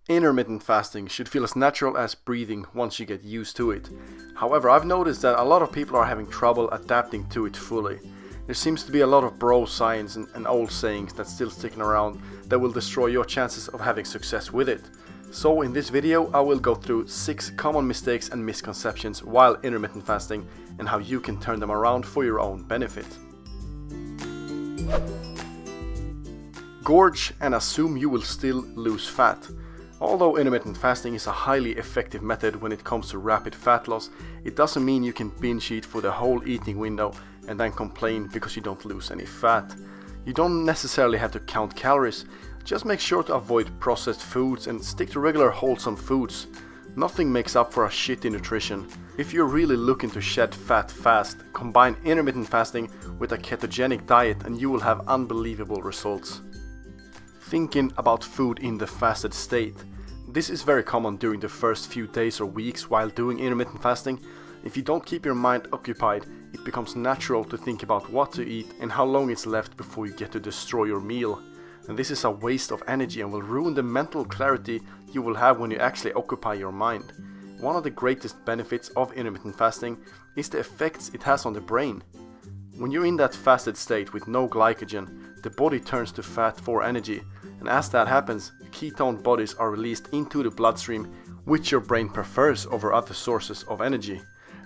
Intermittent fasting should feel as natural as breathing once you get used to it. However, I've noticed that a lot of people are having trouble adapting to it fully. There seems to be a lot of broscience and old sayings that's still sticking around that will destroy your chances of having success with it. So in this video I will go through 6 common mistakes and misconceptions while intermittent fasting and how you can turn them around for your own benefit. Gorge and assume you will still lose fat. Although intermittent fasting is a highly effective method when it comes to rapid fat loss, it doesn't mean you can binge eat for the whole eating window and then complain because you don't lose any fat. You don't necessarily have to count calories, just make sure to avoid processed foods and stick to regular wholesome foods. Nothing makes up for a shitty nutrition. If you're really looking to shed fat fast, combine intermittent fasting with a ketogenic diet and you will have unbelievable results. Thinking about food in the fasted state. This is very common during the first few days or weeks while doing intermittent fasting. If you don't keep your mind occupied, it becomes natural to think about what to eat and how long it's left before you get to destroy your meal. And this is a waste of energy and will ruin the mental clarity you will have when you actually occupy your mind. One of the greatest benefits of intermittent fasting is the effects it has on the brain. When you're in that fasted state with no glycogen, the body turns to fat for energy, and as that happens, ketone bodies are released into the bloodstream, which your brain prefers over other sources of energy.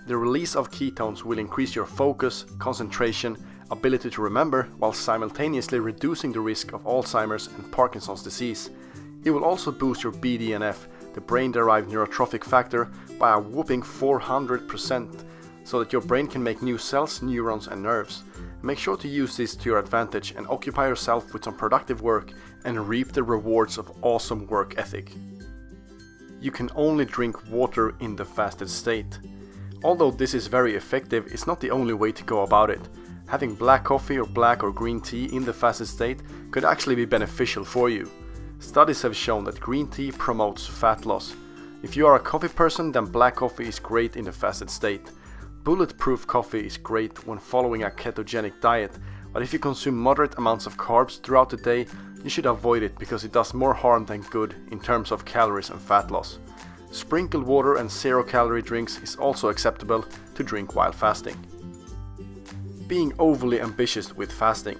The release of ketones will increase your focus, concentration, ability to remember, while simultaneously reducing the risk of Alzheimer's and Parkinson's disease. It will also boost your BDNF, the brain-derived neurotrophic factor, by a whopping 400%, so that your brain can make new cells, neurons and nerves. Make sure to use this to your advantage and occupy yourself with some productive work and reap the rewards of awesome work ethic. You can only drink water in the fasted state. Although this is very effective, it's not the only way to go about it. Having black coffee or black or green tea in the fasted state could actually be beneficial for you. Studies have shown that green tea promotes fat loss. If you are a coffee person, then black coffee is great in the fasted state. Bulletproof coffee is great when following a ketogenic diet, but if you consume moderate amounts of carbs throughout the day, you should avoid it because it does more harm than good in terms of calories and fat loss. Sprinkled water and 0-calorie drinks is also acceptable to drink while fasting. Being overly ambitious with fasting.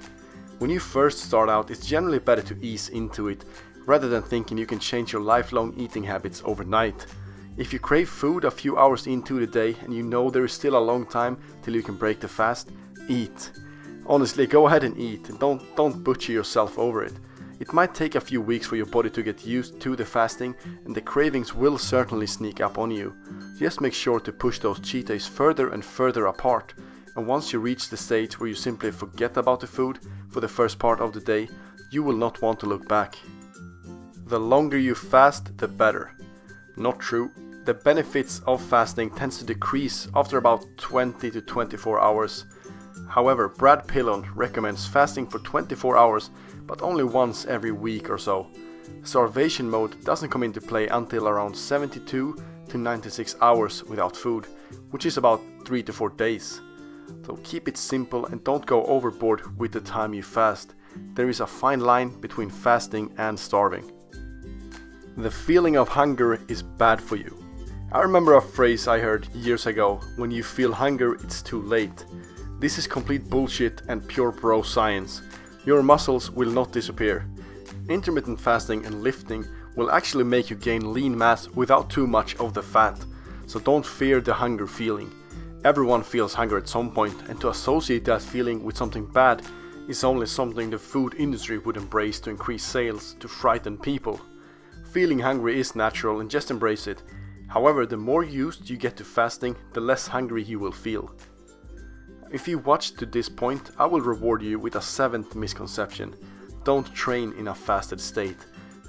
When you first start out, it's generally better to ease into it rather than thinking you can change your lifelong eating habits overnight. If you crave food a few hours into the day and you know there is still a long time till you can break the fast, eat. Honestly, go ahead and eat and don't butcher yourself over it. It might take a few weeks for your body to get used to the fasting and the cravings will certainly sneak up on you. Just make sure to push those cheat days further and further apart, and once you reach the stage where you simply forget about the food for the first part of the day, you will not want to look back. The longer you fast, the better. Not true. The benefits of fasting tends to decrease after about 20 to 24 hours. However, Brad Pillon recommends fasting for 24 hours, but only once every week or so. Starvation mode doesn't come into play until around 72 to 96 hours without food, which is about 3 to 4 days. So keep it simple and don't go overboard with the time you fast. There is a fine line between fasting and starving. The feeling of hunger is bad for you. I remember a phrase I heard years ago: when you feel hunger, it's too late. This is complete bullshit and pure bro science. Your muscles will not disappear. Intermittent fasting and lifting will actually make you gain lean mass without too much of the fat. So don't fear the hunger feeling. Everyone feels hunger at some point, and to associate that feeling with something bad is only something the food industry would embrace to increase sales, to frighten people. Feeling hungry is natural and just embrace it. However, the more used you get to fasting, the less hungry you will feel. If you watched to this point, I will reward you with a 7th misconception. Don't train in a fasted state.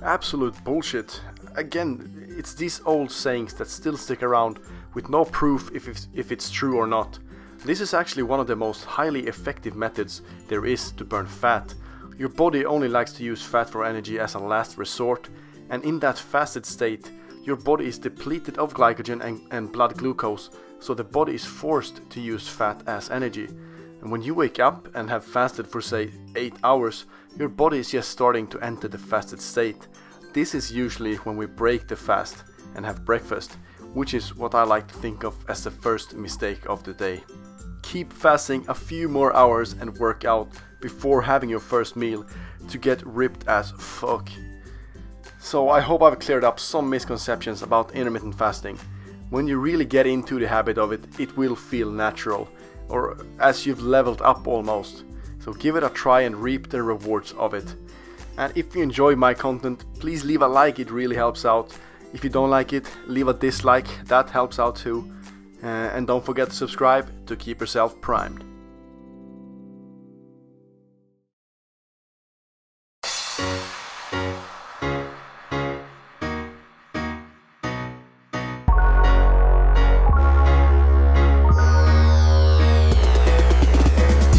Absolute bullshit. Again, it's these old sayings that still stick around with no proof if it's true or not. This is actually one of the most highly effective methods there is to burn fat. Your body only likes to use fat for energy as a last resort, and in that fasted state, your body is depleted of glycogen and blood glucose, so the body is forced to use fat as energy. And when you wake up and have fasted for say 8 hours, your body is just starting to enter the fasted state. this is usually when we break the fast and have breakfast, which is what I like to think of as the first mistake of the day. Keep fasting a few more hours and work out before having your first meal to get ripped as fuck. So I hope I've cleared up some misconceptions about intermittent fasting. When you really get into the habit of it, it will feel natural, or as you've leveled up almost. So give it a try and reap the rewards of it. And if you enjoy my content, please leave a like, it really helps out. If you don't like it, leave a dislike, that helps out too. And don't forget to subscribe to keep yourself primed.